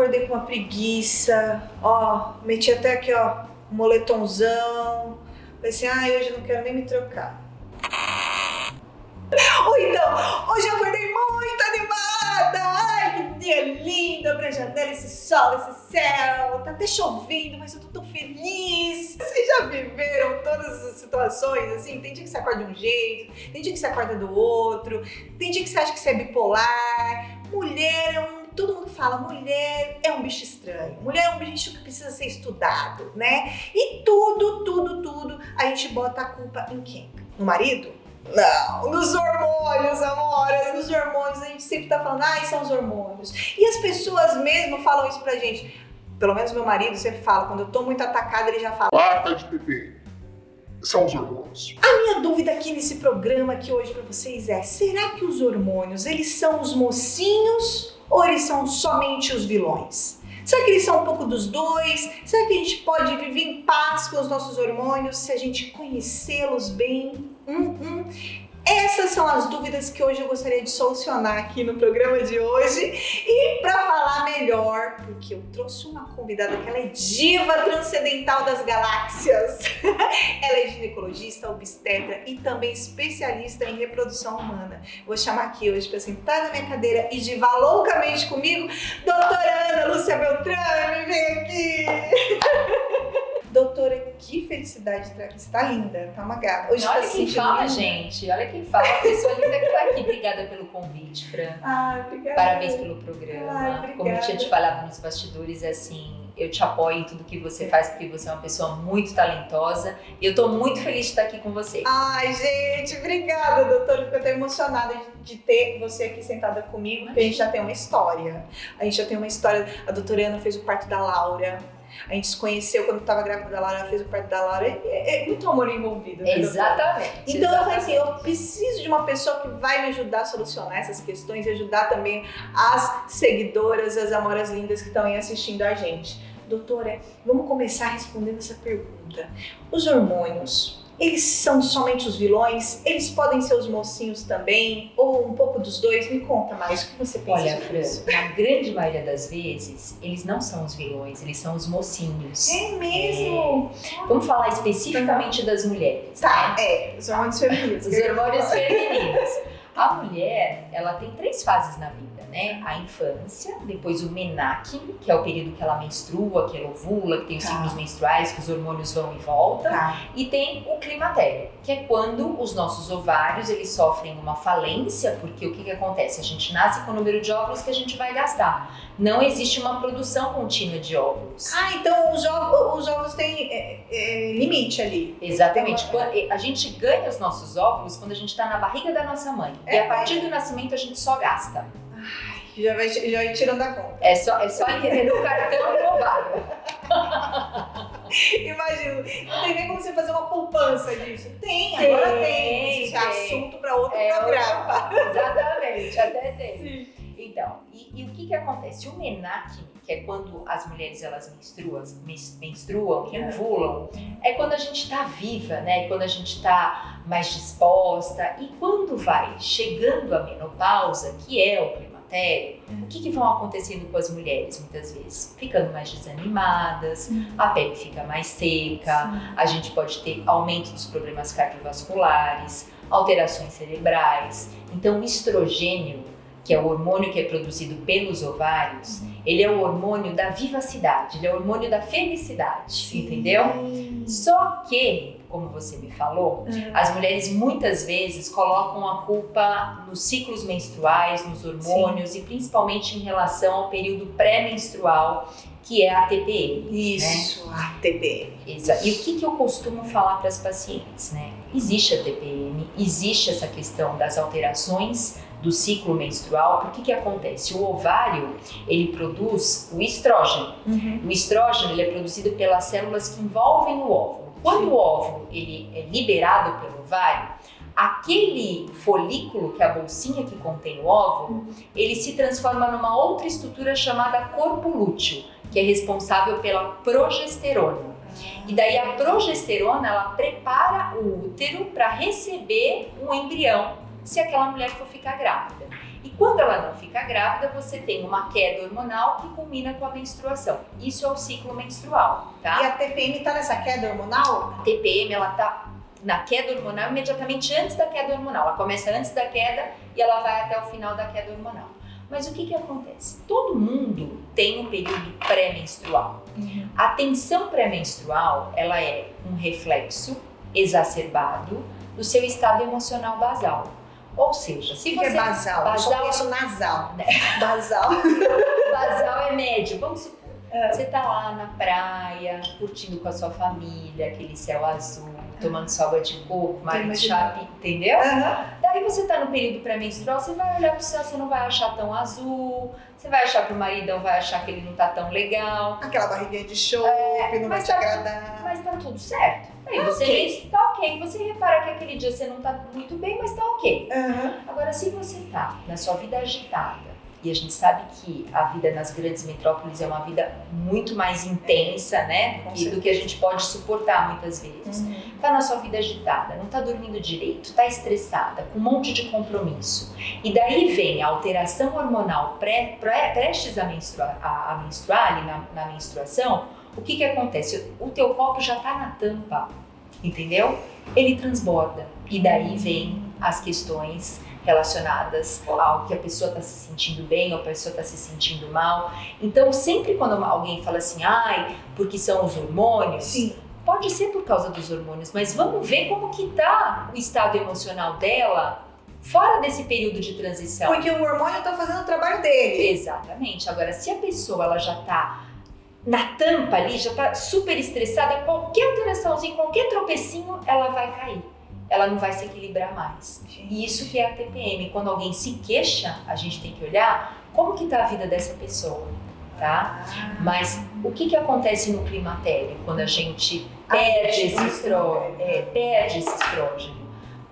acordei com uma preguiça, ó, meti até aqui, ó, um moletomzão. Falei assim, hoje eu não quero nem me trocar. Ou então, hoje eu acordei muito animada. Ai, que dia lindo, abri a janela, esse sol, esse céu. Tá até chovendo, mas eu tô tão feliz. Vocês já viveram todas as situações, assim? Tem dia que você acorda de um jeito, tem dia que você acorda do outro, tem dia que você acha que você é bipolar. Mulher é um... Todo mundo fala, mulher é um bicho estranho, mulher é um bicho que precisa ser estudado, né? E tudo, a gente bota a culpa em quem? No marido? Não, nos hormônios, amoras, nos hormônios. A gente sempre tá falando, são os hormônios. E as pessoas mesmo falam isso pra gente. Pelo menos meu marido sempre fala, quando eu tô muito atacada, ele já fala, lata de TPM, são os hormônios. A minha dúvida aqui nesse programa aqui hoje pra vocês é, será que os hormônios, eles são os mocinhos ou eles são somente os vilões? Será que eles são um pouco dos dois? Será que a gente pode viver em paz com os nossos hormônios se a gente conhecê-los bem? Essas são as dúvidas que hoje eu gostaria de solucionar aqui no programa de hoje. E para falar melhor, porque eu trouxe uma convidada que ela é diva transcendental das galáxias. Ela é ginecologista, obstetra e também especialista em reprodução humana. Vou chamar aqui hoje para sentar na minha cadeira e divar loucamente comigo, doutora Ana Lúcia Beltrame, vem aqui! Doutora, que felicidade, você tá linda, tá uma gata. Hoje olha tá quem fala, gente, olha quem fala, a pessoa linda que tá aqui. Obrigada pelo convite, Fran. Obrigada. Parabéns pelo programa. Como eu tinha te falado nos bastidores, assim, eu te apoio em tudo que você faz, porque você é uma pessoa muito talentosa e eu tô muito feliz de estar aqui com você. Ai, gente, obrigada, doutora. Fico até emocionada de ter você aqui sentada comigo, porque a gente já tem uma história. A doutora Ana fez o parto da Laura. A gente se conheceu quando eu tava grávida da Laura, ela fez o parto da Laura. É muito amor envolvido, né, exatamente. Então eu falei assim, eu preciso de uma pessoa que vai me ajudar a solucionar essas questões e ajudar também as seguidoras, as amoras lindas que estão aí assistindo a gente. Doutora, vamos começar respondendo essa pergunta. Os hormônios, eles são somente os vilões? Eles podem ser os mocinhos também? Ou um pouco dos dois? Me conta mais, o que você pensa? Olha, Fran, na grande maioria das vezes, eles não são os vilões, eles são os mocinhos. É mesmo? Vamos falar especificamente das mulheres. Tá, os hormônios femininos. Os hormônios femininos. A mulher, ela tem 3 fases na vida, né? A infância, depois o menarque, que é o período que ela menstrua, que ela ovula, que tem os ciclos menstruais, que os hormônios vão e voltam. E tem o climatério, que é quando os nossos ovários, eles sofrem uma falência, porque o que acontece? A gente nasce com o número de óvulos que a gente vai gastar. Não existe uma produção contínua de óvulos. Então os óvulos têm limite ali. Exatamente. A gente ganha os nossos óvulos quando a gente está na barriga da nossa mãe. E a partir do nascimento a gente só gasta. Já vai tirando a conta. É só ali no cartão e no ovário. Imagino. Não tem nem como você fazer uma poupança disso. Agora tem. Esse assunto para outro programa. Exatamente, até tem. Sim. Então, e o que acontece? O menarque, que é quando as mulheres elas menstruam e ovulam, é quando a gente está viva, né? Quando a gente está mais disposta. E quando vai chegando a menopausa, que é o climatério, o que vão acontecendo com as mulheres muitas vezes? Ficando mais desanimadas, a pele fica mais seca, a gente pode ter aumento dos problemas cardiovasculares, alterações cerebrais. Então, o estrogênio, que é o hormônio que é produzido pelos ovários, ele é o hormônio da vivacidade, ele é o hormônio da felicidade, entendeu? Só que, como você me falou, as mulheres muitas vezes colocam a culpa nos ciclos menstruais, nos hormônios e principalmente em relação ao período pré-menstrual, que é a TPM. Isso, né? A TPM. Exato. E o que eu costumo falar para as pacientes, né? Existe a TPM, existe essa questão das alterações do ciclo menstrual. Porque que acontece? O ovário, ele produz o estrógeno. O estrógeno, ele é produzido pelas células que envolvem o óvulo. Quando o óvulo ele é liberado pelo ovário, aquele folículo, que é a bolsinha que contém o óvulo, ele se transforma numa outra estrutura chamada corpo lúteo, que é responsável pela progesterona. E daí a progesterona, ela prepara o útero para receber um embrião, se aquela mulher for ficar grávida. E quando ela não fica grávida, você tem uma queda hormonal que culmina com a menstruação. Isso é o ciclo menstrual, tá? E a TPM tá nessa queda hormonal? A TPM, ela tá na queda hormonal imediatamente antes da queda hormonal. Ela começa antes da queda e ela vai até o final da queda hormonal. Mas o que acontece? Todo mundo tem um período pré-menstrual. A tensão pré-menstrual, ela é um reflexo exacerbado do seu estado emocional basal. Ou seja, se O que você... é basal? Eu só conheço nasal. Basal. Basal é médio. Vamos supor, você tá lá na praia, curtindo com a sua família, aquele céu azul, tomando sua água de coco, marido chape, entendeu? Daí você tá no período pré-menstrual, você vai olhar pro céu, você não vai achar tão azul, você vai achar que o maridão vai achar que ele não tá tão legal. Aquela barriguinha de chope, não vai te agradar. Mas tá tudo certo. Aí você tá ok, você repara que aquele dia você não tá muito bem, mas tá ok. Agora, se você tá na sua vida agitada, e a gente sabe que a vida nas grandes metrópoles é uma vida muito mais intensa, né? Do que a gente pode suportar muitas vezes. Tá na sua vida agitada, não tá dormindo direito, tá estressada, com um monte de compromisso. E daí vem a alteração hormonal prestes a menstruar ali na menstruação. O que acontece? O teu copo já tá na tampa, entendeu? Ele transborda. E daí vem as questões relacionadas ao que a pessoa está se sentindo bem ou a pessoa está se sentindo mal. Então, sempre quando alguém fala assim, ai, porque são os hormônios, Sim. Pode ser por causa dos hormônios, mas vamos ver como que tá o estado emocional dela fora desse período de transição. Porque o hormônio tá fazendo o trabalho dele. Exatamente. Agora, se a pessoa ela já tá na tampa ali, já tá super estressada, qualquer alteraçãozinha, qualquer tropecinho, ela vai cair. Ela não vai se equilibrar mais. E isso que é a TPM. Quando alguém se queixa, a gente tem que olhar como que tá a vida dessa pessoa, tá? Mas o que acontece no climatério quando a gente perde esse estrógeno?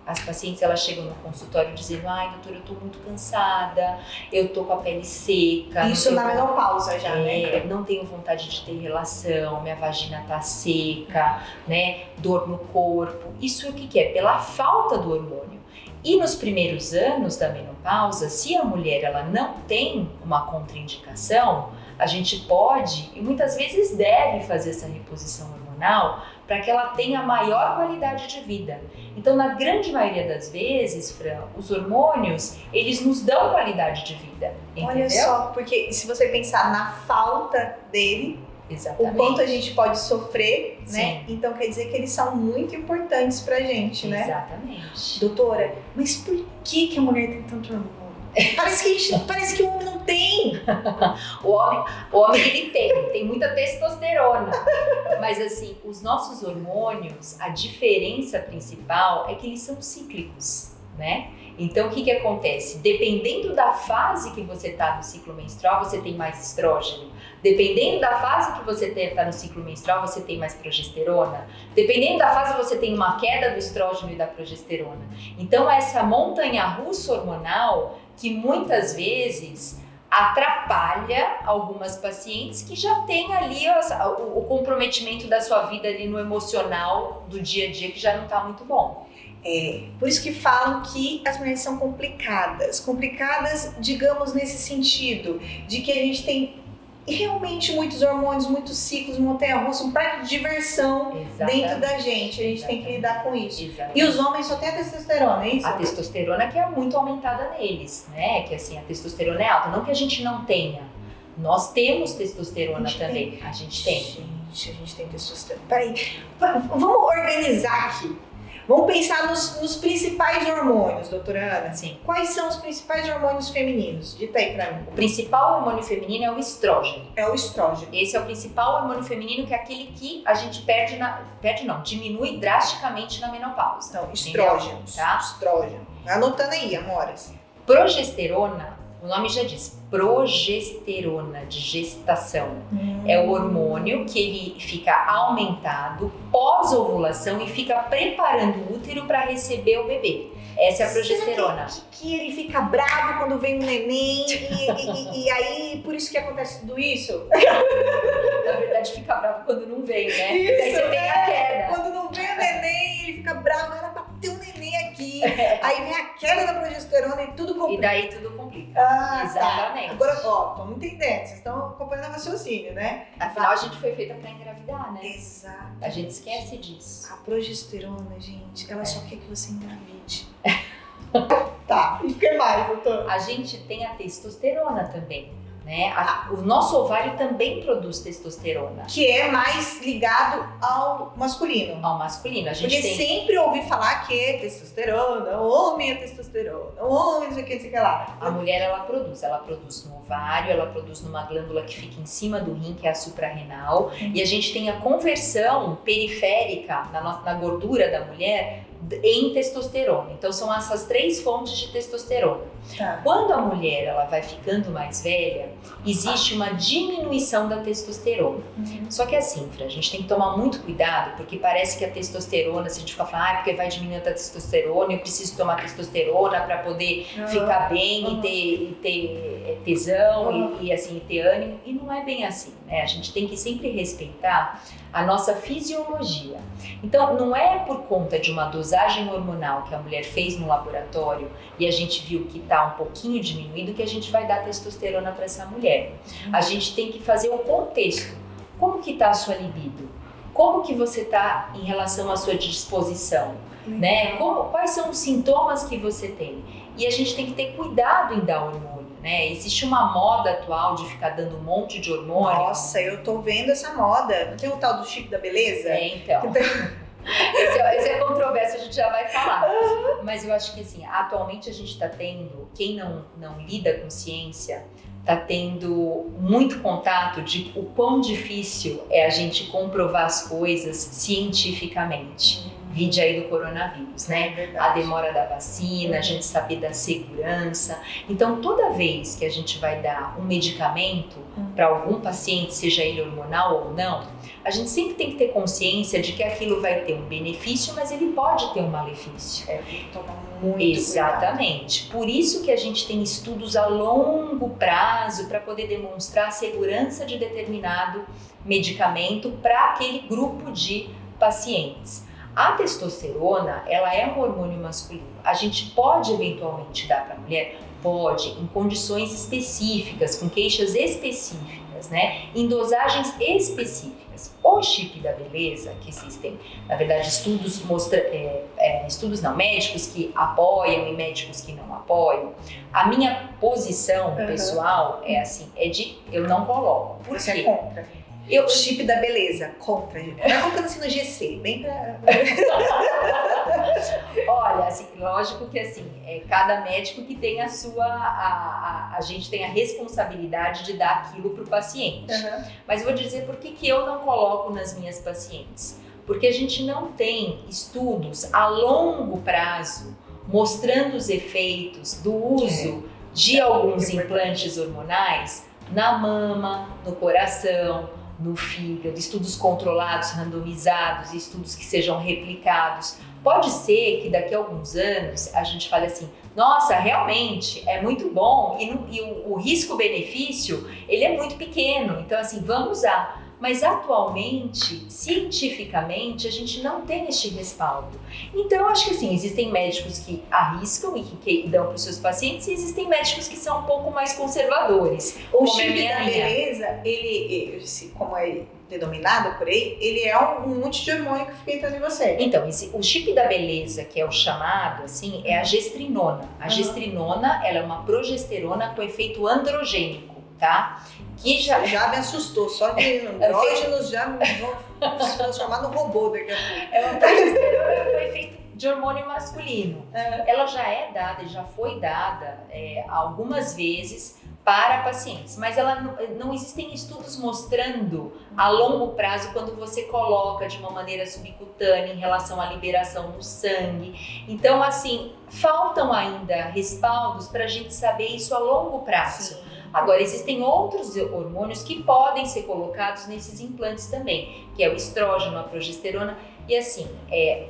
As pacientes, elas chegam no consultório dizendo, ai, doutora, eu tô muito cansada, eu tô com a pele seca. Isso na menopausa já, né? Não tenho vontade de ter relação, minha vagina tá seca, né? Dor no corpo. Isso é o que é? Pela falta do hormônio. E nos primeiros anos da menopausa, se a mulher ela não tem uma contraindicação, a gente pode e muitas vezes deve fazer essa reposição hormonal para que ela tenha maior qualidade de vida. Então, na grande maioria das vezes, Fran, os hormônios, eles nos dão qualidade de vida, entendeu? Olha só, porque se você pensar na falta dele, exatamente, o quanto a gente pode sofrer, sim, né? Então quer dizer que eles são muito importantes pra gente, né? Exatamente. Doutora, mas por que a mulher tem tanto hormônio? Parece que o homem não tem. O homem ele tem muita testosterona. Mas assim, os nossos hormônios, a diferença principal é que eles são cíclicos, né? Então o que acontece? Dependendo da fase que você está no ciclo menstrual, você tem mais estrógeno. Dependendo da fase que você está no ciclo menstrual, você tem mais progesterona. Dependendo da fase, você tem uma queda do estrógeno e da progesterona. Então essa montanha-russa hormonal que muitas vezes atrapalha algumas pacientes que já têm ali o comprometimento da sua vida ali no emocional do dia a dia que já não está muito bom. Por isso que falam que as mulheres são complicadas. Complicadas, digamos, nesse sentido, de que a gente tem realmente muitos hormônios, muitos ciclos, montanha-russa, um parque de diversão dentro da gente. A gente tem que lidar com isso. Exatamente. E os homens só têm a testosterona, é isso? A testosterona que é muito aumentada neles, né? Que assim, a testosterona é alta. Não que a gente não tenha. Nós temos testosterona também. A gente tem. Gente, a gente tem testosterona. Peraí, vamos organizar aqui. Vamos pensar nos principais hormônios, doutora Ana. Sim. Quais são os principais hormônios femininos? Dita aí pra mim. O principal hormônio feminino é o estrógeno. É o estrógeno. Esse é o principal hormônio feminino, que é aquele que a gente diminui drasticamente na menopausa. Então, estrógeno. Tá? Estrógeno. Anotando aí, amoras. Progesterona, o nome já diz, progesterona de gestação. É o hormônio que ele fica aumentado pós-ovulação e fica preparando o útero para receber o bebê. Essa é a progesterona. Será que ele fica bravo quando vem um neném e aí por isso que acontece tudo isso? Na verdade, fica bravo quando não vem, né? Isso, aí você tem a queda. Quando não vem o neném, ele fica bravo, era pra ter um neném aqui. aí vem a queda da progesterona e tudo complica. E daí tudo complica. Exatamente. Tá. Agora, ó, estamos entendendo, vocês estão acompanhando o raciocínio, né? Afinal, a gente foi feita pra engravidar, né? Exato. A gente esquece disso. A progesterona, gente, ela só quer que você engravide. Tá, e o que mais, doutor? A gente tem a testosterona também, né? O nosso ovário também produz testosterona. Que é mais ligado ao masculino. Ao masculino. A gente Porque tem... sempre ouvi falar que é testosterona, homem é testosterona, homem não sei o que, não sei o que lá. A mulher, ela produz no ovário, ela produz numa glândula que fica em cima do rim, que é a suprarrenal, e a gente tem a conversão periférica na gordura da mulher em testosterona. Então são essas 3 fontes de testosterona. Tá. Quando a mulher ela vai ficando mais velha, existe uma diminuição da testosterona. Só que assim, Fran, a gente tem que tomar muito cuidado, porque parece que a testosterona, se a gente ficar falando, porque vai diminuindo a testosterona, eu preciso tomar testosterona para poder ficar bem e ter tesão e assim, ter ânimo, e não é bem assim, né? A gente tem que sempre respeitar a nossa fisiologia. Então, não é por conta de uma dosagem hormonal que a mulher fez no laboratório e a gente viu que está um pouquinho diminuído que a gente vai dar testosterona para essa mulher. A gente tem que fazer o contexto. Como que está a sua libido? Como que você está em relação à sua disposição? Né? Quais são os sintomas que você tem? E a gente tem que ter cuidado em dar hormônio. Né? Existe uma moda atual de ficar dando um monte de hormônio. Nossa, eu tô vendo essa moda. Não tem o tal do chip da beleza? Então. Esse é controverso, a gente já vai falar. Mas eu acho que assim, atualmente a gente está tendo, quem não lida com ciência, está tendo muito contato de o quão difícil é a gente comprovar as coisas cientificamente. Vide aí do coronavírus, né? A demora da vacina, a gente saber da segurança. Então, toda vez que a gente vai dar um medicamento para algum paciente, seja ele hormonal ou não, a gente sempre tem que ter consciência de que aquilo vai ter um benefício, mas ele pode ter um malefício. Tem que tomar muito Exatamente. cuidado. Por isso que a gente tem estudos a longo prazo para poder demonstrar a segurança de determinado medicamento para aquele grupo de pacientes. A testosterona, ela é um hormônio masculino. A gente pode eventualmente dar para a mulher? Pode, em condições específicas, com queixas específicas, né? Em dosagens específicas. O chip da beleza, que existem, na verdade, médicos que apoiam e médicos que não apoiam. A minha posição pessoal é assim, eu não coloco. Por Você quê? é contra? Chip da beleza, contra. Vai colocando assim no GC, bem pra... Olha, assim, lógico que assim, cada médico que tem a sua... A gente tem a responsabilidade de dar aquilo para o paciente. Mas eu vou dizer por que eu não coloco nas minhas pacientes. Porque a gente não tem estudos a longo prazo mostrando os efeitos do uso de alguns implantes hormonais na mama, no coração, no fígado, estudos controlados, randomizados, estudos que sejam replicados. Pode ser que daqui a alguns anos a gente fale assim, nossa, realmente é muito bom e o risco-benefício ele é muito pequeno, então assim, vamos usar. Mas atualmente, cientificamente, a gente não tem este respaldo. Então, eu acho que assim, existem médicos que arriscam e que dão para os seus pacientes, e existem médicos que são um pouco mais conservadores. O chip da beleza, ele, como é denominado por aí, ele é um monte de hormônio que fica entrando em você. Então, o chip da beleza, que é o chamado, assim, é a gestrinona. A gestrinona, ela é uma progesterona com efeito androgênico, tá? Que já me assustou, só de andrógenos já me vão chamar no robô daqui a pouco. É uma progesterona com efeito de hormônio masculino. Ela já é dada e já foi dada algumas vezes para pacientes, mas não existem estudos mostrando a longo prazo quando você coloca de uma maneira subcutânea em relação à liberação no sangue. Então, assim, faltam ainda respaldos para a gente saber isso a longo prazo. Sim. Agora, existem outros hormônios que podem ser colocados nesses implantes também, que é o estrógeno, a progesterona. E assim,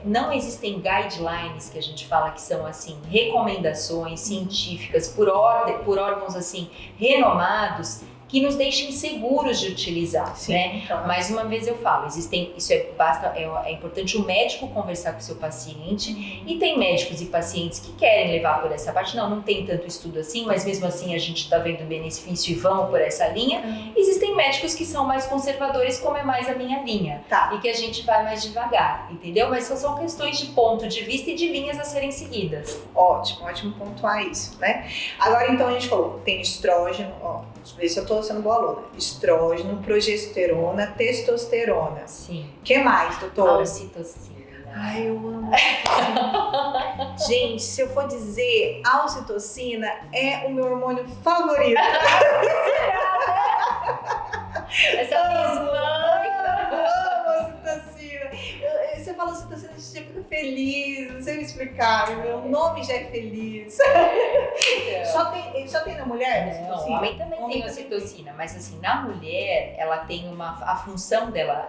não existem guidelines que a gente fala que são assim, recomendações científicas por órgãos assim, renomados que nos deixem seguros de utilizar, Sim, né? então. Mais uma vez eu falo, é importante o médico conversar com o seu paciente, e tem médicos e pacientes que querem levar por essa parte, não tem tanto estudo assim, mas mesmo assim a gente está vendo benefício e vão por essa linha. Existem médicos que são mais conservadores, como é mais a minha linha, Tá. e que a gente vai mais devagar, entendeu? Mas são questões de ponto de vista e de linhas a serem seguidas. Ótimo pontuar isso, né? Agora, então, a gente falou, tem estrógeno, deixa eu ver se eu tô sendo boa aluna. Estrógeno, progesterona, testosterona. Sim. O que mais, doutora? Ocitocina. Ai, eu amo ocitocina. Gente, se eu for dizer, a ocitocina é o meu hormônio favorito. Essa mesma. Eu amo ocitocina. Você fala ocitocina, a gente já fica feliz, não sei me explicar, o nome já é feliz. Só tem na mulher? Não, ocitocina? homem também tem ocitocina, mas assim, na mulher, ela tem a função dela,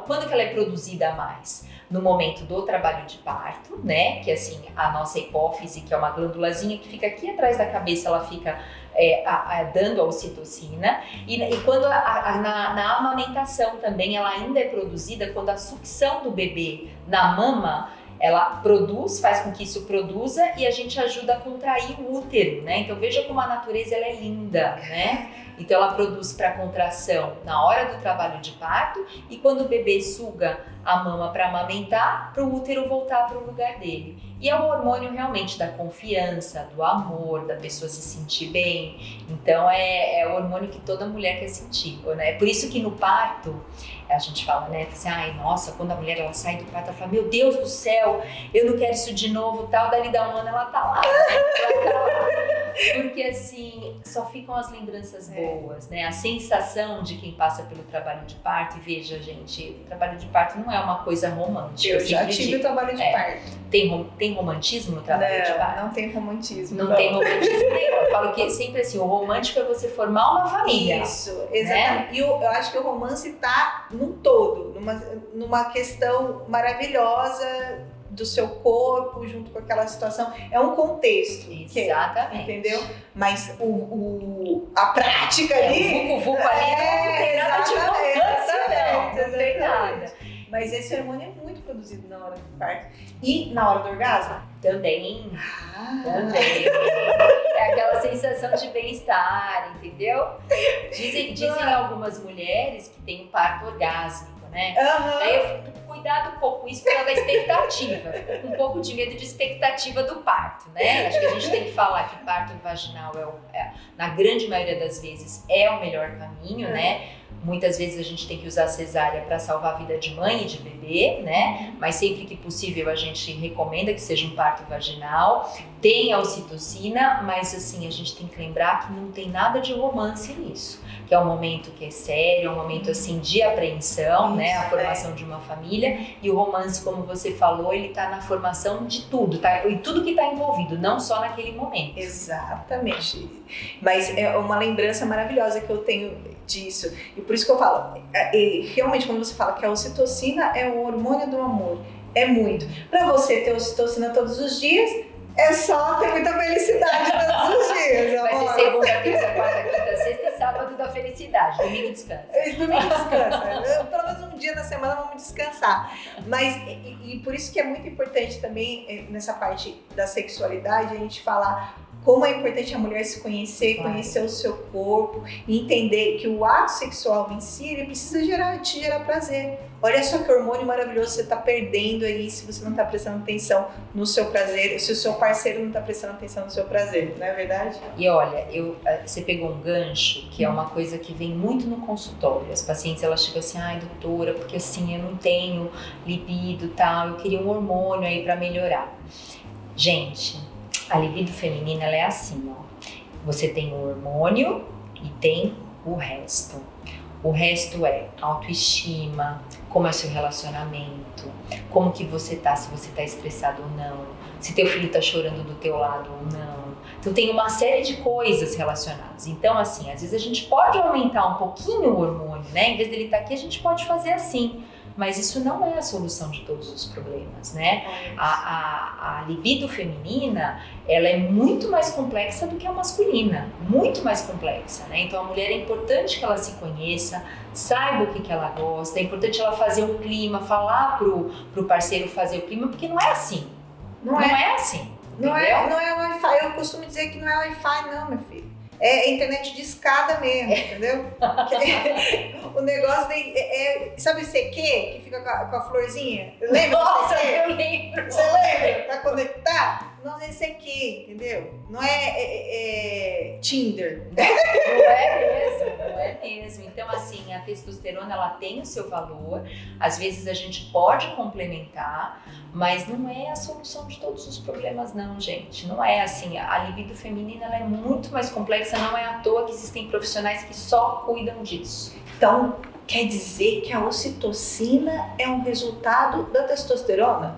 quando que ela é produzida mais? No momento do trabalho de parto, né? Que assim, a nossa hipófise, que é uma glândulazinha que fica aqui atrás da cabeça, ela fica dando a ocitocina, e quando na amamentação também ela ainda é produzida, quando a sucção do bebê na mama, ela faz com que isso produza, e a gente ajuda a contrair o útero, né? Então veja como a natureza ela é linda, né? Então ela produz para contração na hora do trabalho de parto, e quando o bebê suga a mama para amamentar, para o útero voltar para o lugar dele. E é o hormônio realmente da confiança, do amor, da pessoa se sentir bem. Então é o hormônio que toda mulher quer sentir, né? Por isso que no parto a gente fala, né? Assim, ai, nossa, quando a mulher ela sai do parto, ela fala, meu Deus do céu, eu não quero isso de novo, tal. Dali da um ano ela tá lá, né? Ela tá lá. Porque assim, só ficam as lembranças boas, né? A sensação de quem passa pelo trabalho de parto. E veja, gente, o trabalho de parto não é uma coisa romântica. Eu já tive trabalho de parto. Tem romantismo no trabalho de parto? Não tem romantismo. Não tem romantismo nenhum. Eu falo que sempre assim, o romântico é você formar uma família. Isso, exatamente. Né? E eu acho que o romance tá num todo, numa questão maravilhosa do seu corpo junto com aquela situação. É um contexto. Exatamente. Entendeu? Mas a prática ali... O vucu ali não tem nada de romance, não tem nada. Mas esse hormônio é muito produzido na hora do parto. E na hora do orgasmo? Também. Também. É aquela sensação de bem-estar, entendeu? Dizem algumas mulheres que têm um parto orgásmico, né? Daí eu fico cuidado um pouco com isso por causa da expectativa. Fico com um pouco de medo de expectativa do parto, né? Acho que a gente tem que falar que parto vaginal na grande maioria das vezes é o melhor caminho, né? Muitas vezes a gente tem que usar a cesárea para salvar a vida de mãe e de bebê, né? Mas sempre que possível a gente recomenda que seja um parto vaginal. Tem a ocitocina, mas assim, a gente tem que lembrar que não tem nada de romance nisso. Que é um momento que é sério, é um momento assim de apreensão, isso, né? A formação de uma família. E o romance, como você falou, ele tá na formação de tudo, tá? E tudo que tá envolvido, não só naquele momento. Exatamente. Mas é uma lembrança maravilhosa que eu tenho disso. E por isso que eu falo, realmente quando você fala que a ocitocina é o hormônio do amor, é muito. Pra você ter ocitocina todos os dias, é só ter muita felicidade todos os dias. Vai ser segunda, terça, quarta, quinta, sexta e sábado da felicidade. Domingo descansa. Domingo descansa. Pelo menos um dia na semana vamos descansar. Mas, e por isso que é muito importante também, nessa parte da sexualidade, a gente falar como é importante a mulher se conhecer, conhecer o seu corpo e entender que o ato sexual em si, ele precisa te gerar prazer. Olha só que hormônio maravilhoso você está perdendo aí se você não está prestando atenção no seu prazer, se o seu parceiro não está prestando atenção no seu prazer, não é verdade? E olha, você pegou um gancho que é uma coisa que vem muito no consultório. As pacientes, elas chegam assim, ai doutora, porque assim eu não tenho libido e tal, eu queria um hormônio aí para melhorar. Gente, a libido feminina ela é assim, ó. Você tem o hormônio e tem o resto. O resto é autoestima, como é o seu relacionamento, como que você tá, se você tá estressado ou não, se teu filho tá chorando do teu lado ou não. Então tem uma série de coisas relacionadas. Então assim, às vezes a gente pode aumentar um pouquinho o hormônio, né? Em vez dele estar aqui, a gente pode fazer assim. Mas isso não é a solução de todos os problemas, né? A libido feminina, ela é muito mais complexa do que a masculina, muito mais complexa, né? Então a mulher é importante que ela se conheça, saiba o que ela gosta, é importante ela fazer um clima, falar pro parceiro fazer o clima, porque não é assim. Não é assim. Não é Wi-Fi, eu costumo dizer que não é Wi-Fi não, meu filho. É internet de escada mesmo, entendeu? O negócio sabe o CQ, que fica com a florzinha? Lembra? Nossa, eu lembro! Você lembra? Pra conectar? Não é CQ, entendeu? Não é Tinder. Não é mesmo. Então, assim, a testosterona, ela tem o seu valor. Às vezes a gente pode complementar, mas não é a solução de todos os problemas, não, gente. Não é assim. A libido feminina, ela é muito mais complexa. Não é à toa que existem profissionais que só cuidam disso. Então, quer dizer que a ocitocina é um resultado da testosterona?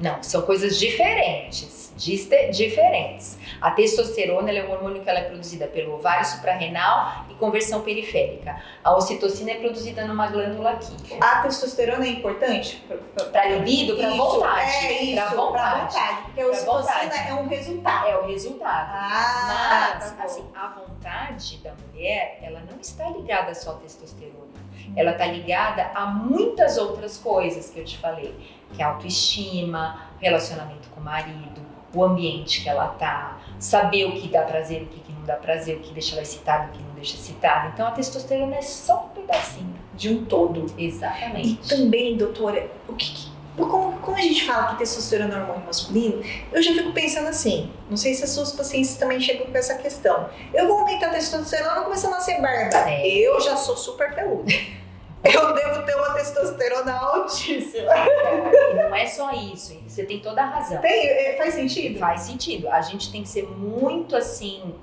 Não, são coisas diferentes. A testosterona, ela é um hormônio que ela é produzida pelo ovário suprarrenal e conversão periférica. A ocitocina é produzida numa glândula aqui. A testosterona é importante? Para libido, para vontade. Para vontade. Porque a ocitocina é um resultado. É o resultado. Mas, tá assim, a vontade da mulher, ela não está ligada só à testosterona. Ela está ligada a muitas outras coisas que eu te falei. Que é a autoestima, relacionamento com o marido, o ambiente que ela tá, saber o que dá prazer, o que não dá prazer, o que deixa ela excitada, o que não deixa excitada. Então a testosterona é só um pedacinho de um todo. Exatamente. E também, doutora, como a gente fala que testosterona é um hormônio masculino, eu já fico pensando assim, não sei se as suas pacientes também chegam com essa questão. Eu vou aumentar a testosterona e começar a nascer barba. Eu já sou super peluda. Eu devo ter uma testosterona altíssima. E não é só isso, você tem toda a razão. Faz sentido? Faz sentido. A gente tem que ser muito assim,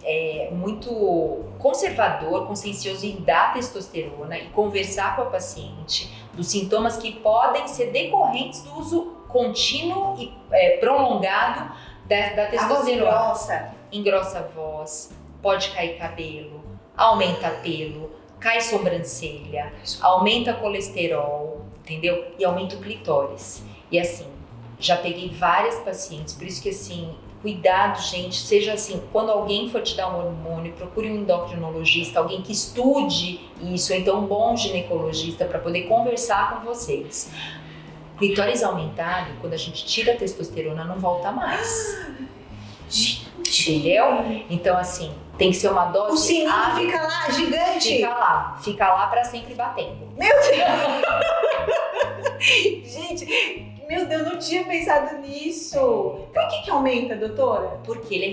muito conservador, consciencioso em dar testosterona e conversar com a paciente dos sintomas que podem ser decorrentes do uso contínuo e prolongado da testosterona. A voz engrossa a voz, pode cair cabelo, aumenta pelo, cai sobrancelha, aumenta colesterol, entendeu? E aumenta o clitóris. E assim, já peguei várias pacientes, por isso que assim, cuidado, gente, seja assim, quando alguém for te dar um hormônio, procure um endocrinologista, alguém que estude isso, ou então um bom ginecologista para poder conversar com vocês. Clitóris aumentado, quando a gente tira a testosterona, não volta mais. Gente. Entendeu? Então assim, tem que ser uma dose... O sininho fica lá, gigante? Fica lá pra sempre batendo. Meu Deus! Gente, meu Deus, eu não tinha pensado nisso. Por que aumenta, doutora? Porque ele é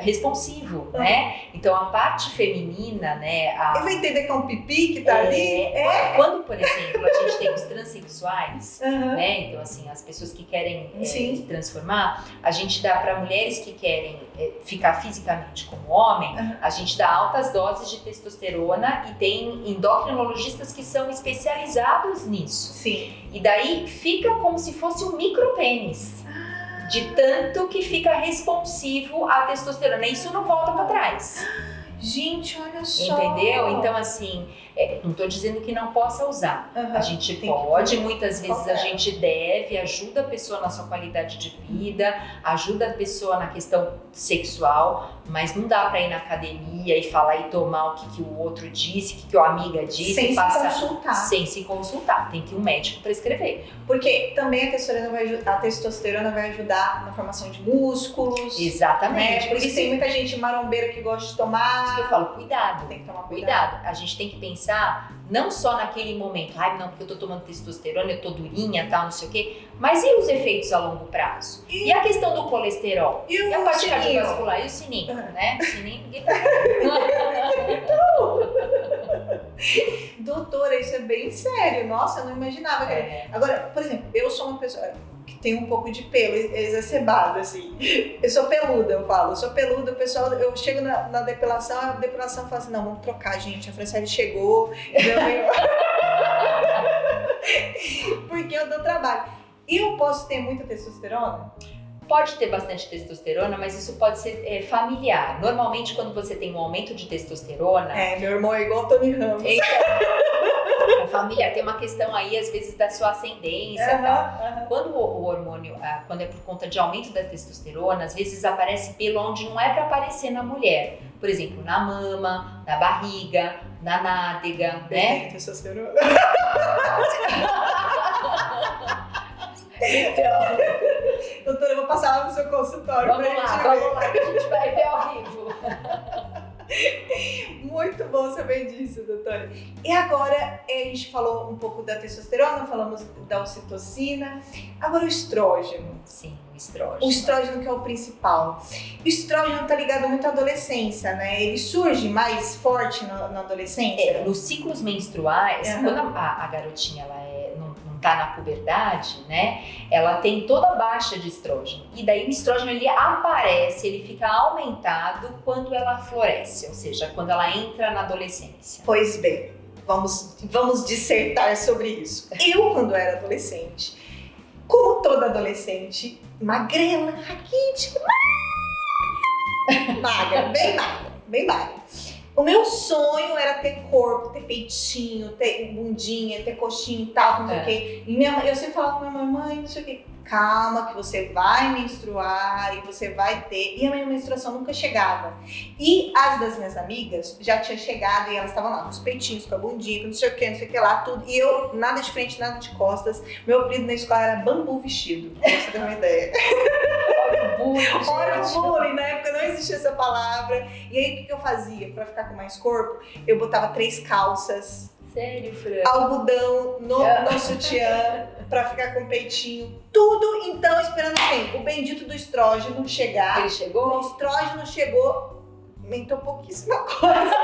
responsivo, né? Então a parte feminina, né? Eu vou entender que é um pipi que tá ali? Quando, por exemplo, a gente tem os transexuais, né? Então assim, as pessoas que querem se transformar, a gente dá para mulheres que querem ficar fisicamente como homem, a gente dá altas doses de testosterona e tem endocrinologistas que são especializados nisso. Sim. E daí fica como se fosse um micropênis, de tanto que fica responsivo à testosterona. E isso não volta para trás. Gente, olha só. Entendeu? Então, assim, não tô dizendo que não possa usar. A gente pode, muitas vezes a gente deve, ajuda a pessoa na sua qualidade de vida, ajuda a pessoa na questão sexual, mas não dá pra ir na academia e falar e tomar o que o outro disse, o que a amiga disse. Sem se consultar. Sem se consultar. Tem que ir um médico prescrever. Porque também a testosterona vai ajudar na formação de músculos. Exatamente. Né? Por isso tem muita gente marombeira que gosta de tomar. Que eu falo, cuidado. Tem que tomar cuidado. A gente tem que pensar não só naquele momento, não, porque eu tô tomando testosterona, eu tô durinha, tal, não sei o quê, mas e os efeitos a longo prazo? E a questão do colesterol? E a parte cardiovascular? E o sininho, né? O sininho, ninguém tá Doutora, isso é bem sério. Nossa, eu não imaginava. Agora, por exemplo, eu sou uma pessoa que tem um pouco de pelo exacerbado, assim. Eu sou peluda, eu falo. Eu sou peluda, o pessoal, eu chego na depilação, a depilação fala assim, não, vamos trocar, gente. A Franciele chegou. Porque eu dou trabalho. E eu posso ter muita testosterona? pode ter bastante testosterona, mas isso pode ser familiar. Normalmente, quando você tem um aumento de testosterona... meu irmão é igual o Tony Ramos. Então, familiar. Tem uma questão aí, às vezes, da sua ascendência e tal. Quando o hormônio, quando é por conta de aumento da testosterona, às vezes aparece pelo onde não é para aparecer na mulher. Por exemplo, na mama, na barriga, na nádega, né? Tem testosterona. Então, doutora, eu vou passar lá no seu consultório. vamos lá, que a gente vai ver ao vivo. Muito bom saber disso, doutora. E agora, a gente falou um pouco da testosterona, falamos da ocitocina. Agora o estrógeno. Sim, o estrógeno. O estrógeno que é o principal. O estrógeno tá ligado muito à adolescência, né? Ele surge mais forte na adolescência? Nos ciclos menstruais, quando a garotinha ela não tá na puberdade, né? Ela tem toda a baixa de estrógeno. E daí o estrógeno ele aparece, ele fica aumentado quando ela floresce, ou seja, quando ela entra na adolescência. Pois bem, vamos dissertar sobre isso. Eu, quando era adolescente, como toda adolescente, magrela, raquítica, bem magra. O meu sonho era ter corpo, ter peitinho, ter bundinha, ter coxinha e tal, não sei o quê. E eu sempre falava com minha mãe, não sei o quê. Calma que você vai menstruar e você vai ter. E a minha menstruação nunca chegava. E as das minhas amigas já tinha chegado e elas estavam lá com os peitinhos, com a bundinha, com não sei o que lá, tudo. E eu, nada de frente, nada de costas. Meu apelido na escola era bambu vestido, pra você ter uma ideia. Olha o bullying, na época não existia essa palavra. E aí o que eu fazia pra ficar com mais corpo? Eu botava 3 calças. Sério, Fran? Algodão no sutiã pra ficar com peitinho. Tudo então esperando o bendito do estrógeno chegar. Ele chegou? O estrógeno chegou, aumentou pouquíssima coisa.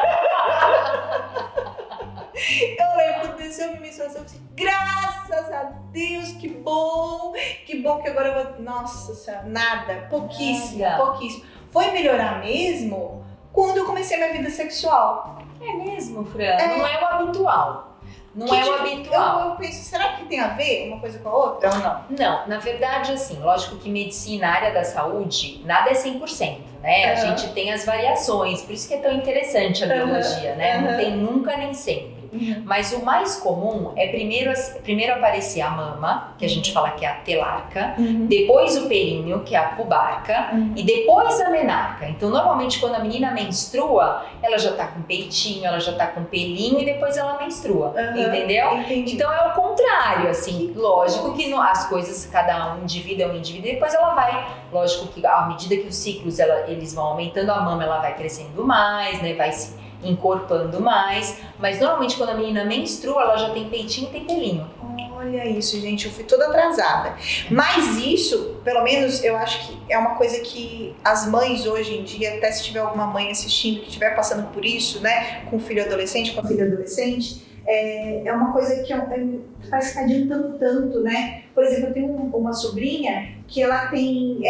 Eu lembro que desceu minha menstruação e disse, graças a Deus, que bom que agora eu vou... Nossa Senhora, nada, pouquíssimo. Foi melhorar mesmo quando eu comecei minha vida sexual. É mesmo, Fran? Não é o habitual. Eu penso, será que tem a ver uma coisa com a outra ou não? Não, na verdade, assim, lógico que medicina, área da saúde, nada é 100%, né? A gente tem as variações, por isso que é tão interessante a biologia, né? Não tem nunca nem sempre. Mas o mais comum é primeiro aparecer a mama, que a gente fala que é a telarca, depois o períneo, que é a pubarca, e depois a menarca. Então, normalmente, quando a menina menstrua, ela já tá com peitinho, ela já tá com pelinho e depois ela menstrua, entendeu? Entendi. Então, é o contrário, assim, lógico que as coisas, cada um indivíduo é um indivíduo, e depois ela vai, lógico que à medida que os ciclos eles vão aumentando, a mama ela vai crescendo mais, né, vai se encorpando mais, mas normalmente quando a menina menstrua, ela já tem peitinho e tem pelinho. Olha isso, gente, eu fui toda atrasada. Mas isso, pelo menos, eu acho que é uma coisa que as mães hoje em dia, até se tiver alguma mãe assistindo que estiver passando por isso, né, com filho adolescente, com a filha adolescente, é uma coisa que parece que tá adiantando tanto, né? Por exemplo, eu tenho uma sobrinha que ela tem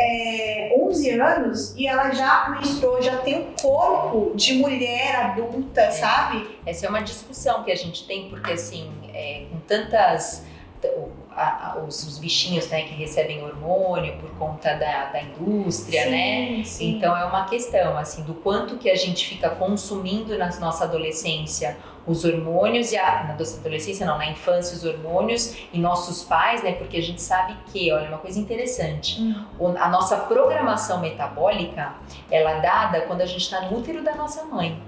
11 anos e ela já menstruou, já tem um corpo de mulher adulta, sabe? Essa é uma discussão que a gente tem, porque assim, com tantas... os bichinhos, né, que recebem hormônio por conta da indústria, sim, né? Sim. Então é uma questão, assim, do quanto que a gente fica consumindo na nossa adolescência os hormônios, na nossa adolescência não, na infância os hormônios e nossos pais, né? Porque a gente sabe que, olha, uma coisa interessante, a nossa programação metabólica, ela é dada quando a gente está no útero da nossa mãe.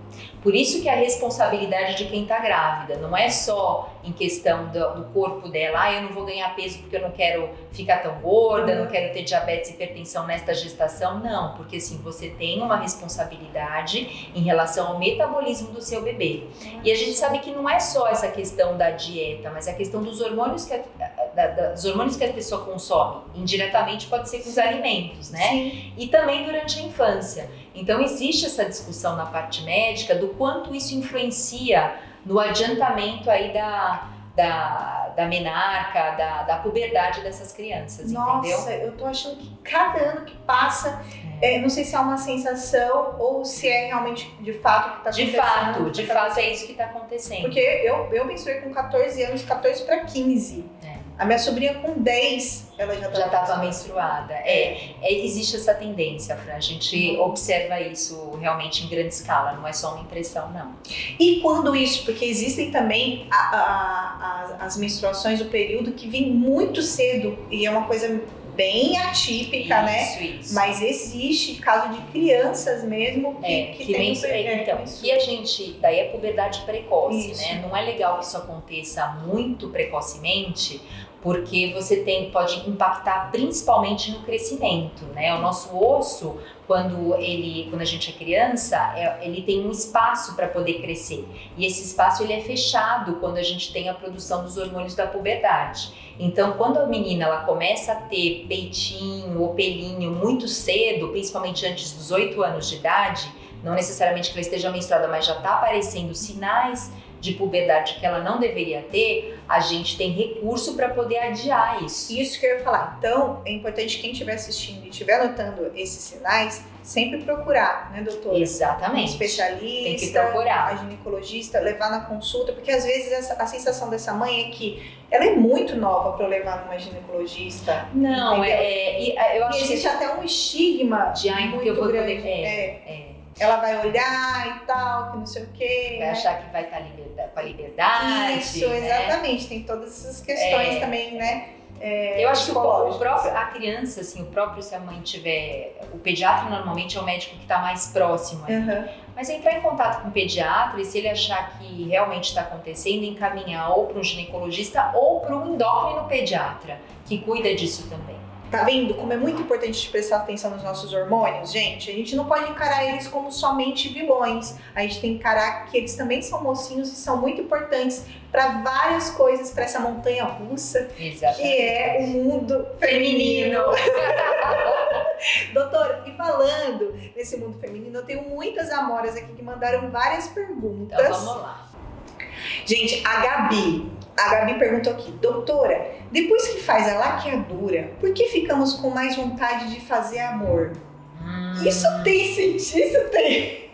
Por isso que a responsabilidade de quem está grávida não é só em questão do corpo dela, eu não vou ganhar peso porque eu não quero ficar tão gorda, não quero ter diabetes e hipertensão nesta gestação, não, porque assim, você tem uma responsabilidade em relação ao metabolismo do seu bebê. E a gente sabe que não é só essa questão da dieta, mas a questão dos hormônios que a pessoa consome, indiretamente pode ser com os alimentos, né? Sim. E também durante a infância. Então existe essa discussão na parte médica do quanto isso influencia no adiantamento aí da menarca, da puberdade dessas crianças, entendeu? Nossa, eu tô achando que cada ano que passa, não sei se é uma sensação ou se é realmente de fato o que tá acontecendo. De fato é isso que tá acontecendo. Porque eu menstruei com 14 anos, 14 para 15. A minha sobrinha com 10, ela já estava menstruada. Existe essa tendência, Fran. A gente observa isso realmente em grande escala, não é só uma impressão, não. E quando isso? Porque existem também as menstruações, o período que vem muito cedo e é uma coisa bem atípica, né? Isso. Mas existe caso de crianças mesmo que tem então, que a gente, daí é puberdade precoce, Isso. né? Não é legal que isso aconteça muito precocemente, porque você pode impactar principalmente no crescimento, né? O nosso osso, quando a gente é criança, ele tem um espaço para poder crescer. E esse espaço ele é fechado quando a gente tem a produção dos hormônios da puberdade. Então, quando a menina ela começa a ter peitinho ou pelinho muito cedo, principalmente antes dos 8 anos de idade, não necessariamente que ela esteja menstruada, mas já está aparecendo sinais de puberdade que ela não deveria ter, a gente tem recurso para poder adiar isso. Isso que eu ia falar. Então, é importante quem estiver assistindo e estiver notando esses sinais, sempre procurar, né, doutora? Exatamente. Um especialista, tem que procurar. a ginecologista, levar na consulta, porque às vezes a sensação dessa mãe é que ela é muito nova para levar numa ginecologista. Não, eu acho que existe até um estigma de muito que eu vou grande. poder. Ela vai olhar e tal, que não sei o quê. Vai achar que vai estar com a liberdade. Isso, né? Exatamente. Tem todas essas questões também, né? Eu acho que a criança, assim, se a mãe tiver... O pediatra normalmente é o médico que está mais próximo. Mas entrar em contato com o pediatra e se ele achar que realmente está acontecendo, encaminhar ou para um ginecologista ou para um endócrino pediatra, que cuida disso também. Tá vendo como é muito importante prestar atenção nos nossos hormônios, gente? A gente não pode encarar eles como somente vilões. A gente tem que encarar que eles também são mocinhos e são muito importantes para várias coisas, para essa montanha russa, Exatamente. Que é o mundo feminino. Doutora, e falando nesse mundo feminino, eu tenho muitas amoras aqui que mandaram várias perguntas. Então vamos lá. Gente, a Gabi perguntou aqui, doutora, depois que faz a laqueadura, por que ficamos com mais vontade de fazer amor? Isso tem sentido? Isso tem?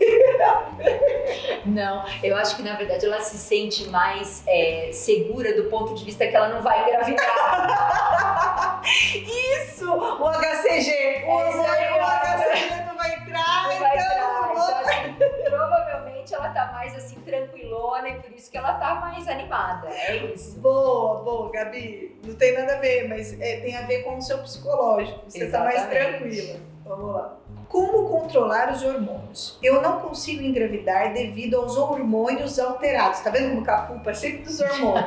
Não, eu acho que na verdade ela se sente mais segura do ponto de vista que ela não vai engravidar. Isso! O HCG! O HCG não vai entrar, Então, assim, provavelmente ela tá mais assim tranquilona e por isso que ela tá mais animada. É isso. Boa, Gabi. Não tem nada a ver, mas tem a ver com o seu psicológico. Você tá mais tranquila. Vamos lá. Como controlar os hormônios? Eu não consigo engravidar devido aos hormônios alterados. Tá vendo como Capupa é sempre dos hormônios?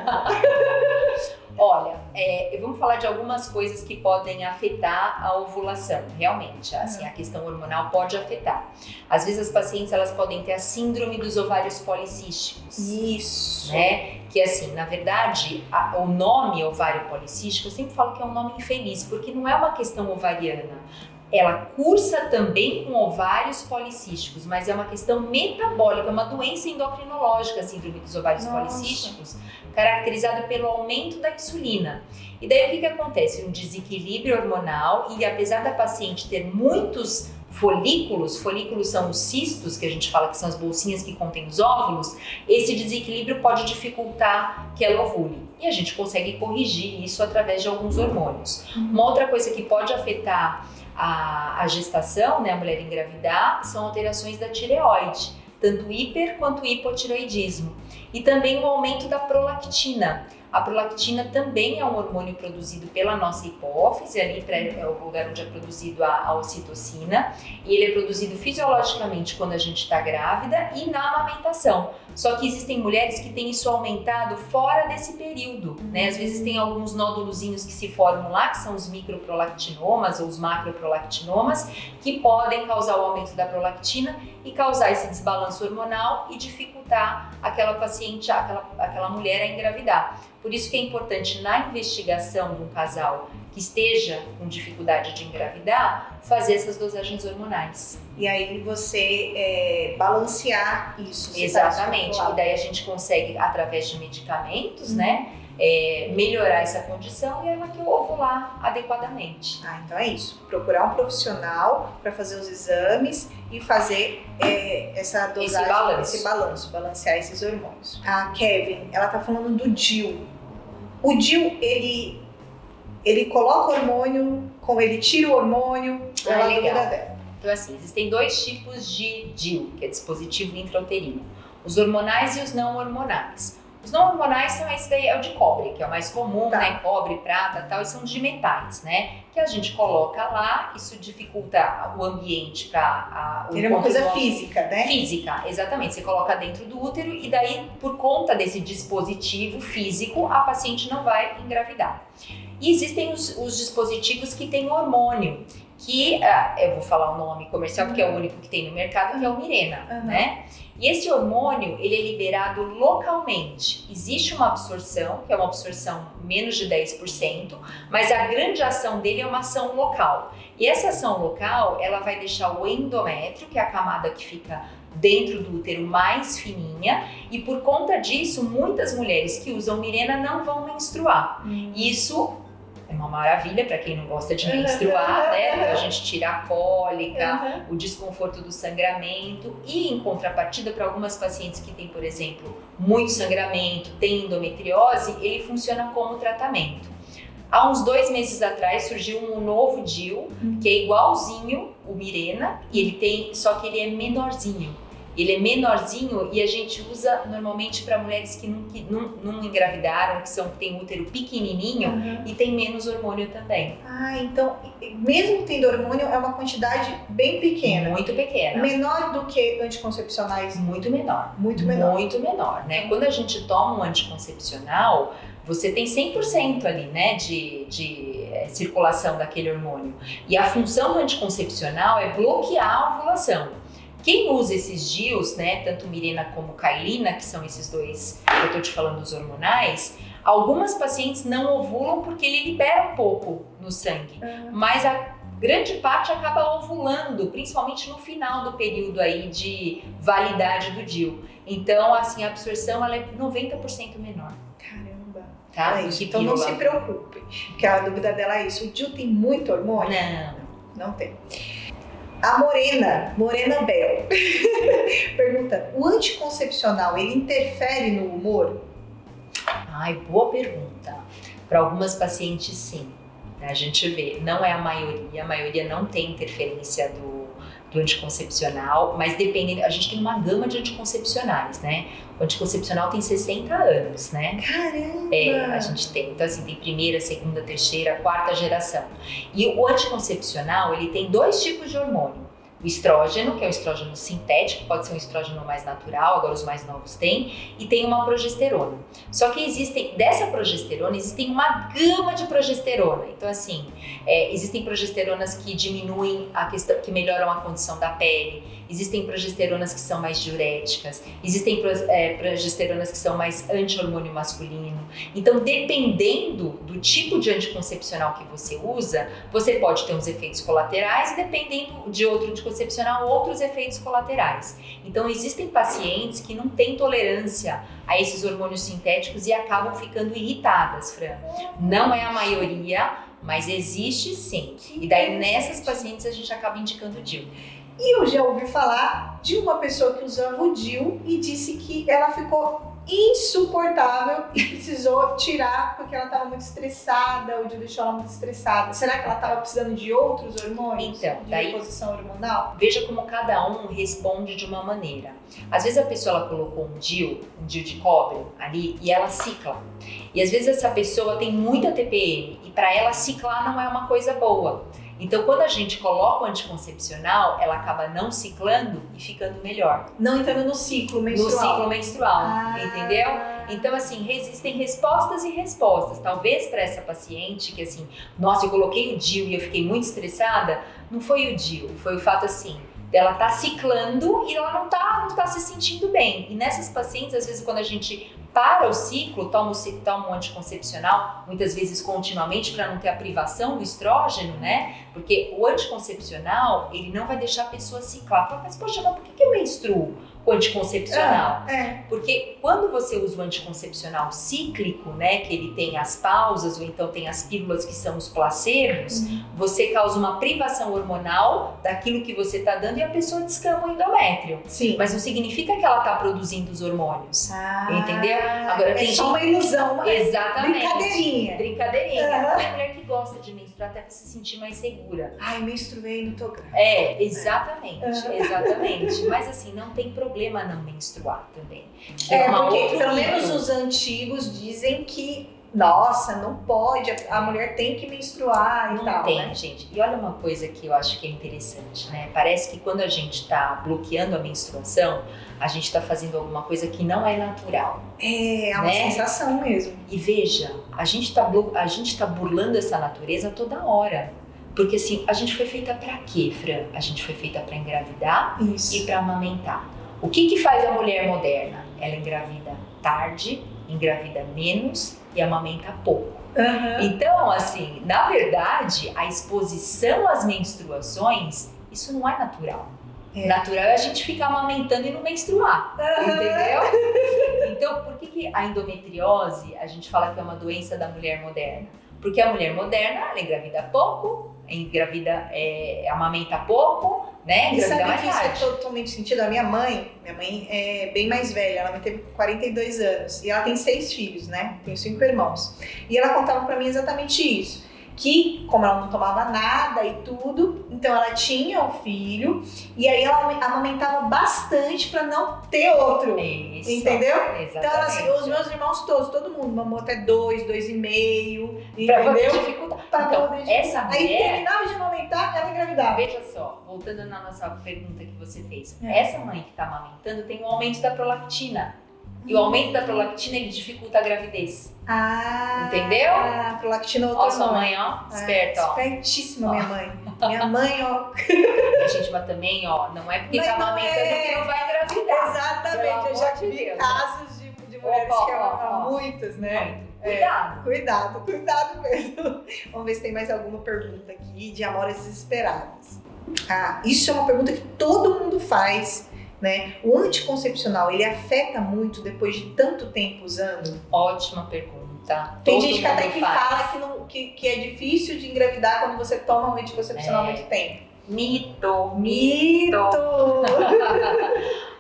Olha, vamos falar de algumas coisas que podem afetar a ovulação, realmente, assim, a questão hormonal pode afetar. Às vezes as pacientes elas podem ter a síndrome dos ovários policísticos. Isso. Né? Que assim, na verdade, o nome ovário policístico, eu sempre falo que é um nome infeliz, porque não é uma questão ovariana. Ela cursa também com ovários policísticos, mas é uma questão metabólica, é uma doença endocrinológica, a síndrome dos ovários policísticos, caracterizada pelo aumento da insulina. E daí o que acontece? Um desequilíbrio hormonal e apesar da paciente ter muitos folículos são os cistos, que a gente fala que são as bolsinhas que contêm os óvulos, esse desequilíbrio pode dificultar que ela ovule. E a gente consegue corrigir isso através de alguns hormônios. Uma outra coisa que pode afetar a gestação, né, a mulher engravidar, são alterações da tireoide, tanto hiper quanto hipotireoidismo. E também o aumento da prolactina. A prolactina também é um hormônio produzido pela nossa hipófise, ali é o lugar onde é produzido a ocitocina, e ele é produzido fisiologicamente quando a gente está grávida e na amamentação. Só que existem mulheres que têm isso aumentado fora desse período, né? Às vezes tem alguns nódulozinhos que se formam lá, que são os microprolactinomas ou os macroprolactinomas, que podem causar o aumento da prolactina e causar esse desbalanço hormonal e dificultar aquela paciente, aquela mulher a engravidar. Por isso que é importante na investigação de um casal que esteja com dificuldade de engravidar, fazer essas dosagens hormonais. E aí você balancear isso. Exatamente. E daí a gente consegue, através de medicamentos, né, melhorar essa condição e ela que ovular adequadamente. Então é isso. Procurar um profissional para fazer os exames e fazer essa dosagem, esse balanço, balancear esses hormônios. A Kevin, ela tá falando do DIU. O DIU, ele ele coloca hormônio, como ele tira o hormônio, ela legal. duvida dela. Então, assim, existem 2 tipos de DIU, que é dispositivo intrauterino. Os hormonais e os não hormonais. Os não hormonais são esse daí, é o de cobre, que é o mais comum, Tá. né? Cobre, prata e tal, e são de metais, né? Que a gente coloca lá, isso dificulta o ambiente para Ele é uma coisa física, né? Física, exatamente. Você coloca dentro do útero e daí, por conta desse dispositivo físico, a paciente não vai engravidar. E existem os dispositivos que têm hormônio, que eu vou falar o nome comercial porque é o único que tem no mercado, que é o Mirena, né? E esse hormônio, ele é liberado localmente. Existe uma absorção, que é uma absorção menos de 10%, mas a grande ação dele é uma ação local. E essa ação local, ela vai deixar o endométrio, que é a camada que fica dentro do útero, mais fininha, e por conta disso, muitas mulheres que usam Mirena não vão menstruar. Isso é uma maravilha para quem não gosta de menstruar, né? A gente tira a cólica, o desconforto do sangramento, e em contrapartida, para algumas pacientes que têm, por exemplo, muito sangramento, têm endometriose, ele funciona como tratamento. Há uns 2 meses atrás surgiu um novo DIU, que é igualzinho o Mirena, e ele tem, só que ele é menorzinho. Ele é menorzinho e a gente usa normalmente para mulheres que não engravidaram, que têm útero pequenininho e tem menos hormônio também. Ah, então, mesmo tendo hormônio, é uma quantidade bem pequena. Muito pequena. Menor do que anticoncepcionais? Muito menor. Muito menor. Muito menor, né? Quando a gente toma um anticoncepcional, você tem 100% ali, né, de circulação daquele hormônio. E a função do anticoncepcional é bloquear a ovulação. Quem usa esses DIUs, né, tanto Mirena como Cailina, que são esses 2 que eu tô te falando, os hormonais, algumas pacientes não ovulam porque ele libera um pouco no sangue, mas a grande parte acaba ovulando, principalmente no final do período aí de validade do DIU. Então, assim, a absorção ela é 90% menor. Caramba. Tá? Então não se preocupe, porque a dúvida dela é isso. O DIU tem muito hormônio? Não tem. A Morena Bell pergunta, o anticoncepcional, ele interfere no humor? Ai, boa pergunta. Para algumas pacientes, sim. A gente vê, não é a maioria não tem interferência do anticoncepcional, mas dependendo, a gente tem uma gama de anticoncepcionais, né? O anticoncepcional tem 60 anos, né? Caramba! A gente tem, então assim, tem primeira, segunda, terceira, quarta geração. E o anticoncepcional, ele tem 2 tipos de hormônio. O estrógeno, que é o estrógeno sintético, pode ser um estrógeno mais natural, agora os mais novos têm, e tem uma progesterona. Só que dessa progesterona, existem uma gama de progesterona. Então assim, existem progesteronas que diminuem a questão, que melhoram a condição da pele, existem progesteronas que são mais diuréticas, existem progesteronas que são mais anti-hormônio masculino. Então, dependendo do tipo de anticoncepcional que você usa, você pode ter uns efeitos colaterais e dependendo de outro anticoncepcional, outros efeitos colaterais. Então, existem pacientes que não têm tolerância a esses hormônios sintéticos e acabam ficando irritadas, Fran. Não é a maioria, mas existe sim. E daí, nessas pacientes, a gente acaba indicando o DIU. E eu já ouvi falar de uma pessoa que usava o DIU e disse que ela ficou insuportável e precisou tirar porque ela estava muito estressada, o DIU deixou ela muito estressada. Será que ela estava precisando de outros hormônios? Então, de daí, reposição hormonal? Veja como cada um responde de uma maneira. Às vezes a pessoa ela colocou um DIU de cobre ali e ela cicla. E às vezes essa pessoa tem muita TPM e para ela ciclar não é uma coisa boa. Então, quando a gente coloca o anticoncepcional, ela acaba não ciclando e ficando melhor. Não entrando no ciclo menstrual. No ciclo menstrual, entendeu? Então, assim, existem respostas e respostas. Talvez para essa paciente que, assim, nossa, eu coloquei o DIU e eu fiquei muito estressada, não foi o DIU, foi o fato, assim, dela tá ciclando e ela não tá se sentindo bem. E nessas pacientes, às vezes, quando a gente para o ciclo, toma um anticoncepcional, muitas vezes continuamente, para não ter a privação do estrógeno, né? Porque o anticoncepcional, ele não vai deixar a pessoa ciclar. Fala, mas poxa, mas por que eu menstruo? o anticoncepcional. É. Porque quando você usa o anticoncepcional cíclico, né, que ele tem as pausas ou então tem as pílulas que são os placebos, você causa uma privação hormonal daquilo que você está dando e a pessoa descama o endométrio. Sim. Mas não significa que ela está produzindo os hormônios. Entendeu? Agora tem só uma ilusão, uma Exatamente. brincadeirinha. Tem mulher que gosta de menstruar até para se sentir mais segura. Ai, menstruei, não tô grávida. Exatamente. Mas assim, não tem problema não menstruar também. Porque pelo menos os antigos dizem que, nossa, não pode, a mulher tem que menstruar e tal. Não tem, né? gente. E olha uma coisa que eu acho que é interessante, né? Parece que quando a gente tá bloqueando a menstruação, a gente tá fazendo alguma coisa que não é natural. É uma né? sensação mesmo. E veja, a gente tá burlando essa natureza toda hora. Porque assim, a gente foi feita pra quê, Fran? A gente foi feita pra engravidar e pra amamentar. O que faz a mulher moderna? Ela engravida tarde, engravida menos e amamenta pouco. Então, assim, na verdade, a exposição às menstruações, isso não é natural. Natural é a gente ficar amamentando e não menstruar, entendeu? Então, por que a endometriose, a gente fala que é uma doença da mulher moderna? Porque a mulher moderna, ela engravida pouco, amamenta pouco, né? E sabe mais que isso tarde. é totalmente sentido? A minha mãe é bem mais velha, ela me teve com 42 anos e ela tem 6 filhos, né? Tem 5 irmãos. E ela contava pra mim exatamente isso. Que, como ela não tomava nada e tudo, então ela tinha o filho e aí ela amamentava bastante pra não ter outro. Isso, entendeu? Exatamente. Então, assim, os meus irmãos todos, todo mundo mamou até 2, 2,5, Pra poder entendeu? dificultar. Pra Então, poder essa Aí mulher... terminava de amamentar, ela engravidava. Veja só, voltando na nossa pergunta que você fez. É. Essa mãe que está amamentando tem um aumento da prolactina. E o aumento da prolactina, ele dificulta a gravidez. Entendeu? A prolactina Ó, sua mãe, ó, esperta, ó. Espertíssima, minha mãe. Minha mãe, ó. Gente, mas também, ó, não é porque Mas tá não amamentando é. que não vai engravidar. Exatamente, eu já Pelo amor de vi Deus. casos de mulheres Opa, que ó. muitas, né? Cuidado. Cuidado mesmo. Vamos ver se tem mais alguma pergunta aqui de amoras desesperadas. Isso é uma pergunta que todo mundo faz, né? O anticoncepcional, ele afeta muito depois de tanto tempo usando? Ótima pergunta. Tem Todo gente que até mundo que faz. fala que é difícil de engravidar quando você toma um anticoncepcional há muito tempo. Mito. Mito!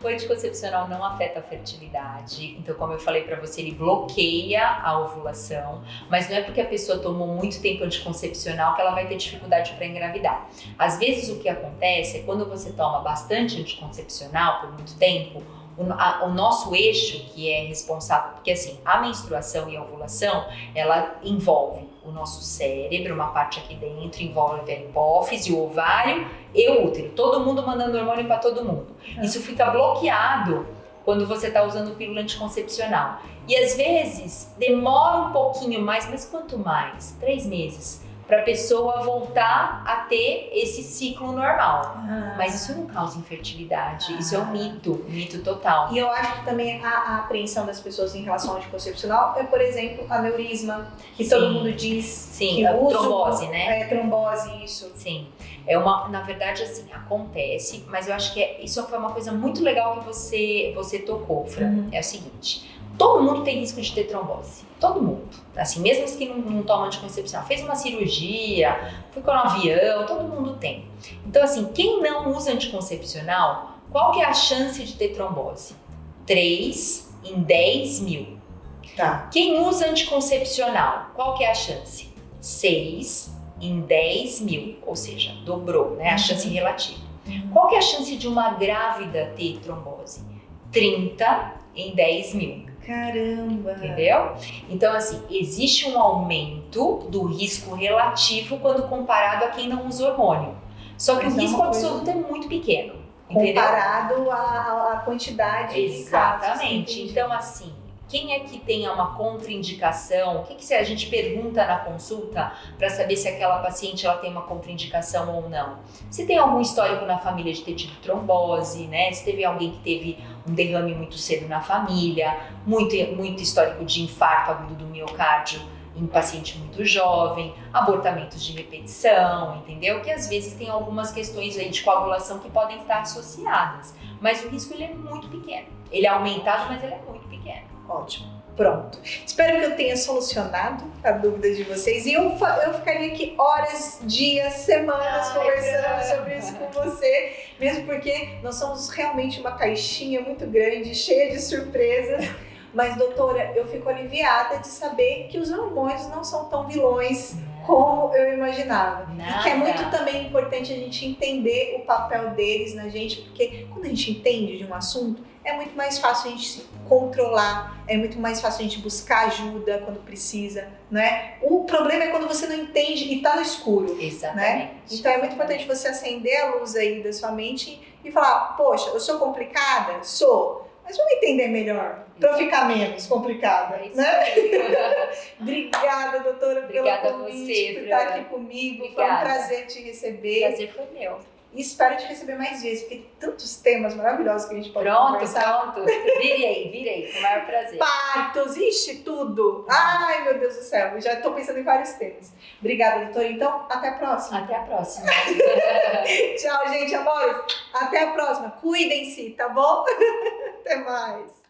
O anticoncepcional não afeta a fertilidade, então como eu falei pra você, ele bloqueia a ovulação, mas não é porque a pessoa tomou muito tempo anticoncepcional que ela vai ter dificuldade para engravidar. Às vezes o que acontece é quando você toma bastante anticoncepcional por muito tempo, o nosso eixo que é responsável, porque assim, a menstruação e a ovulação, ela envolve o nosso cérebro, uma parte aqui dentro, envolve a hipófise, o ovário e o útero. Todo mundo mandando hormônio para todo mundo. Isso fica bloqueado quando você está usando pílula anticoncepcional. E às vezes demora um pouquinho mais, mas quanto mais? 3 meses. Para a pessoa voltar a ter esse ciclo normal. Mas isso não causa infertilidade, isso é um mito total. E eu acho que também a apreensão das pessoas em relação ao anticoncepcional é, por exemplo, aneurisma, que todo mundo diz que a usa trombose, né? Trombose, isso. Sim, na verdade assim, acontece, mas eu acho que isso foi uma coisa muito legal que você tocou, Fran. É o seguinte, todo mundo tem risco de ter trombose. Todo mundo. Assim, mesmo os que não tomam anticoncepcional. Fez uma cirurgia, ficou no avião, todo mundo tem. Então, assim, quem não usa anticoncepcional, qual que é a chance de ter trombose? 3 em 10 mil. Tá. Quem usa anticoncepcional, qual que é a chance? 6 em 10 mil. Ou seja, dobrou, né? A chance relativa. Qual que é a chance de uma grávida ter trombose? 30 em 10 mil. Caramba! Entendeu? Então, assim, existe um aumento do risco relativo quando comparado a quem não usa hormônio. Só que o risco absoluto é muito pequeno. Comparado à quantidade de casos. Exatamente. Então, assim, quem é que tem uma contraindicação? O que a gente pergunta na consulta para saber se aquela paciente ela tem uma contraindicação ou não? Se tem algum histórico na família de ter tido trombose, né? Se teve alguém que teve um derrame muito cedo na família, muito histórico de infarto agudo do miocárdio em paciente muito jovem, abortamentos de repetição, entendeu? Que às vezes tem algumas questões aí de coagulação que podem estar associadas, mas o risco ele é muito pequeno. Ele é aumentado, mas ele é muito pequeno. Ótimo. Pronto. Espero que eu tenha solucionado a dúvida de vocês. E eu ficaria aqui horas, dias, semanas conversando sobre isso com você. Mesmo porque nós somos realmente uma caixinha muito grande, cheia de surpresas. Mas, doutora, eu fico aliviada de saber que os hormônios não são tão vilões como eu imaginava. E que é muito também importante a gente entender o papel deles na gente, porque quando a gente entende de um assunto, é muito mais fácil a gente se controlar, é muito mais fácil a gente buscar ajuda quando precisa, né? O problema é quando você não entende e tá no escuro. Exatamente. Né? Então é muito importante você acender a luz aí da sua mente e falar, poxa, eu sou complicada? Sou. Mas vamos entender melhor, para eu ficar menos complicada, né? Obrigada, doutora, Obrigada pelo convite, você, por estar aqui comigo. Obrigada. Foi um prazer te receber. O prazer foi meu. E espero te receber mais vezes, porque tem tantos temas maravilhosos que a gente pode conversar. Pronto. Virei, com o maior prazer. Partos, ixi, tudo. Ai, meu Deus do céu, eu já estou pensando em vários temas. Obrigada, doutora. Então, até a próxima. Até a próxima. Tchau, gente, amores. Até a próxima. Cuidem-se, tá bom? Até mais.